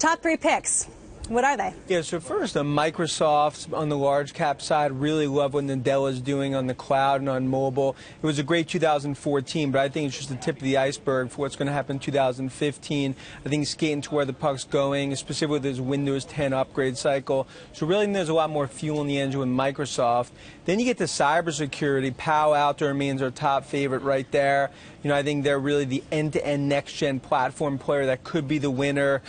Top three picks. What are they? Yeah, so first, Microsoft on the large cap side. Really love what Nadella is doing on the cloud and on mobile. It was a great 2014, but I think it's just the tip of the iceberg for what's going to happen in 2015. I think skating to where the puck's going, specifically with this Windows 10 upgrade cycle. So really, there's a lot more fuel in the engine with Microsoft. Then you get to cybersecurity. Palo Alto remains our top favorite right there. I think they're really the end-to-end next-gen platform player that could be the winner.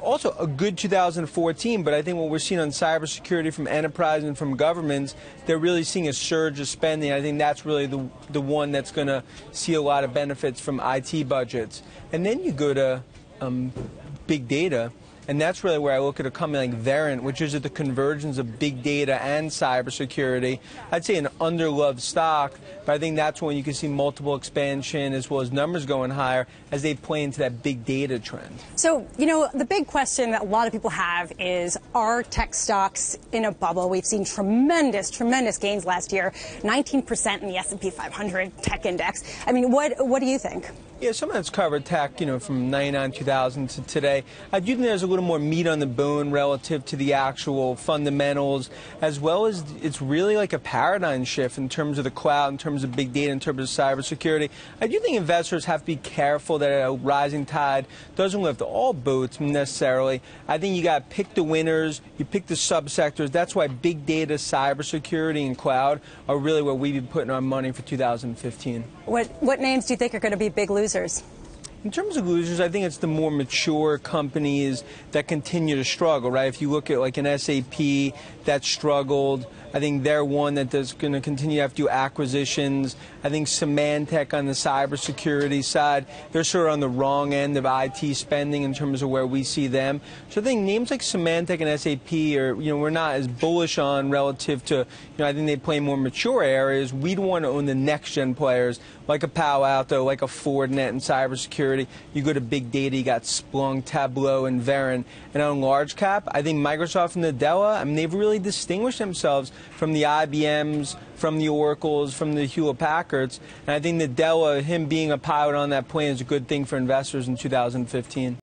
Also a good 2014, but I think what we're seeing on cybersecurity from enterprise and from governments, they're really seeing a surge of spending. I think that's really the one that's going to see a lot of benefits from IT budgets. And then you go to big data, and that's really where I look at a company like Verint, which is at the convergence of big data and cybersecurity. I'd say an underloved stock, but I think that's when you can see multiple expansion as well as numbers going higher as they play into that big data trend. So, the big question that a lot of people have is, are tech stocks in a bubble? We've seen tremendous gains last year, 19% in the S&P 500 tech index. I mean, what do you think? Yeah, some of that's covered tech, from 99, 2000 to today. I do think there's a little more meat on the bone relative to the actual fundamentals, as well as it's really like a paradigm shift in terms of the cloud, in terms of big data, in terms of cybersecurity. I do think investors have to be careful that a rising tide doesn't lift all boats necessarily. I think you got to pick the winners, you pick the subsectors. That's why big data, cybersecurity, and cloud are really where we've been putting our money for 2015. What names do you think are going to be big losers? In terms of losers, I think it's the more mature companies that continue to struggle, right? If you look at like an SAP that struggled, I think they're one that's going to continue to have to do acquisitions. I think Symantec on the cybersecurity side, they're sort of on the wrong end of IT spending in terms of where we see them. So I think names like Symantec and SAP are, we're not as bullish on relative to, I think they play more mature areas. We'd want to own the next-gen players like a Palo Alto, like a Fortinet in cybersecurity. You go to big data, you got Splunk, Tableau, and Verint. And on large cap, I think Microsoft and Nadella, they've really distinguished themselves from the IBMs, from the Oracles, from the Hewlett-Packards. And I think Nadella, him being a pilot on that plane, is a good thing for investors in 2015.